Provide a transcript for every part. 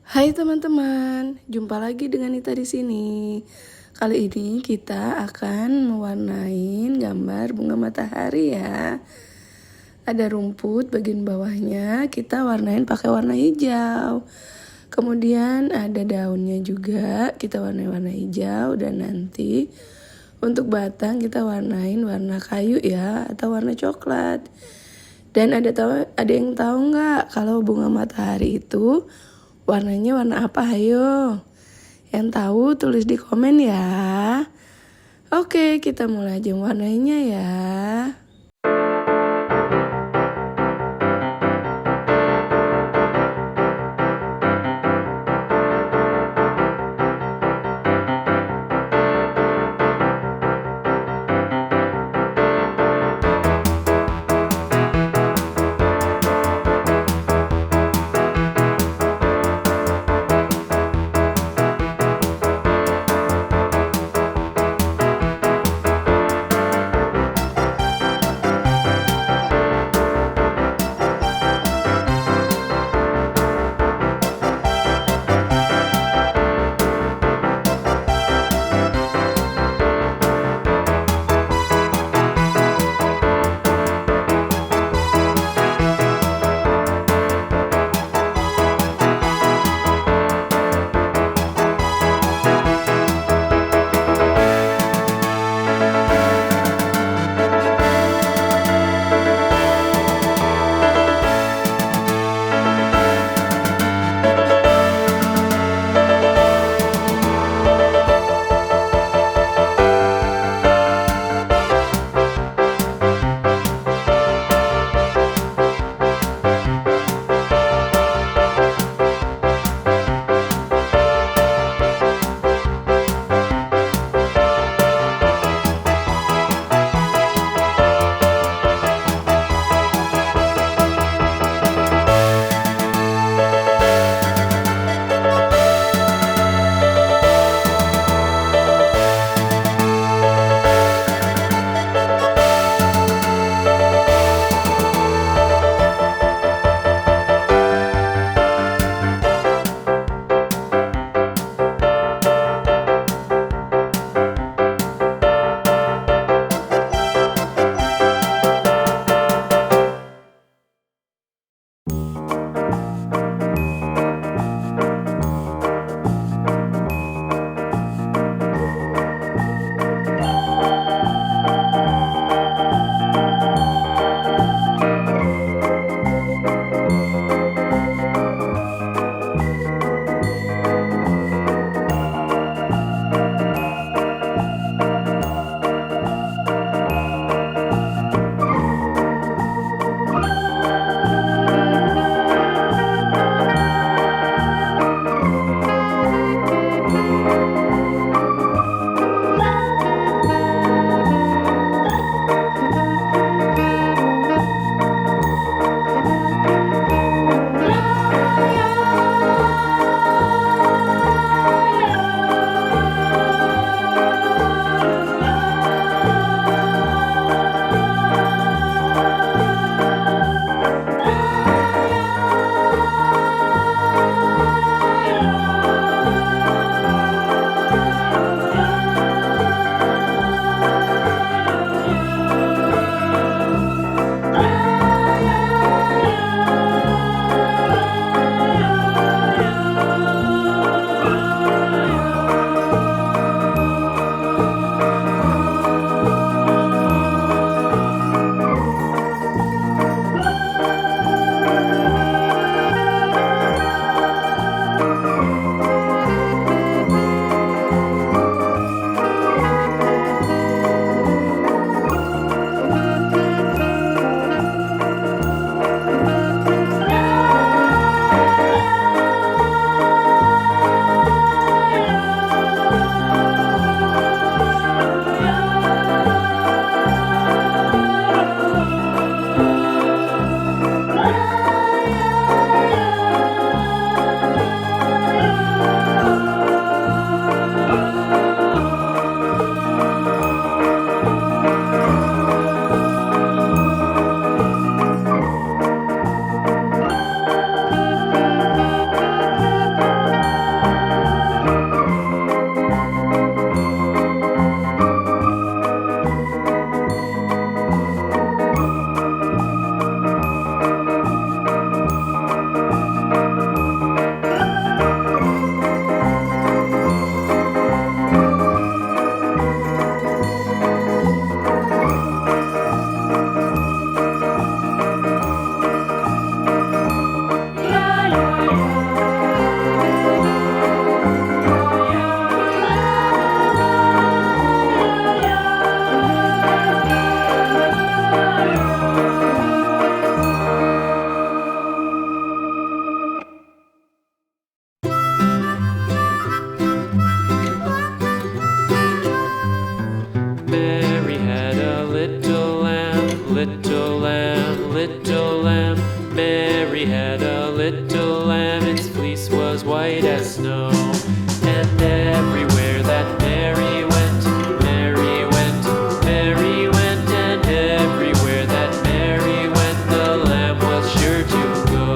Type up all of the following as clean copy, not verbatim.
Hai teman-teman, jumpa lagi dengan Nita di sini. Kali ini kita akan mewarnain gambar bunga matahari ya. Ada rumput bagian bawahnya, kita warnain pakai warna hijau. Kemudian ada daunnya juga, kita warnain warna hijau. Dan nanti untuk batang kita warnain warna kayu ya, atau warna coklat. Dan ada yang tahu nggak kalau bunga matahari itu warnanya warna apa? Ayo, yang tahu tulis di komen ya. Oke, kita mulai aja warnanya ya. little lamb. Mary had a little lamb, its fleece was white as snow. And everywhere that Mary went, Mary went, Mary went, and everywhere that Mary went, the lamb was sure to go.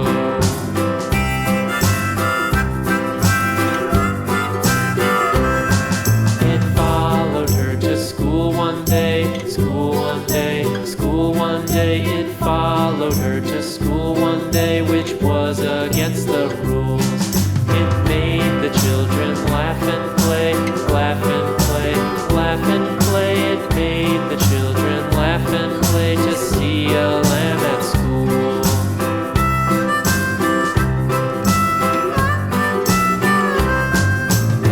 It followed her to school one day, school one day, school one day. It followed her to school one day, which was against the rules. It made the children laugh and play, laugh and play, laugh and play. It made the children laugh and play to see a lamb at school.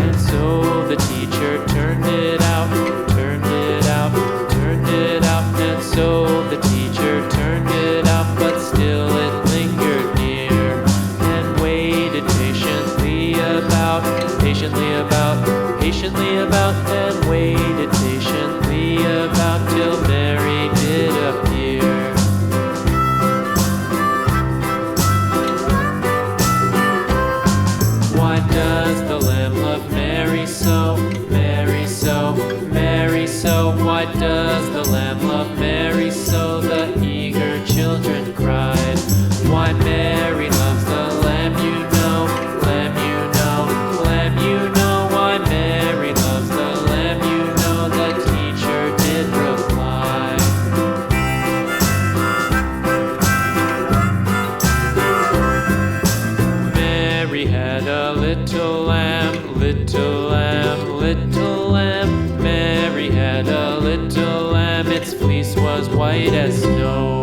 And so the teacher turned it out, turned it out, turned it out. And so the teacher turned it out, but still it lingered near and waited patiently about, patiently about, and waited patiently about till Mary did appear. Why does the lamb love Mary so, Mary so, Mary so? Why does the lamb love Mary so? The eager children cried. Why Mary loves the lamb, you know, lamb, you know, lamb, you know. Why Mary loves the lamb, you know, the teacher did reply. Mary had a little lamb, little lamb, little lamb. Mary had a little lamb, its fleece was white as snow.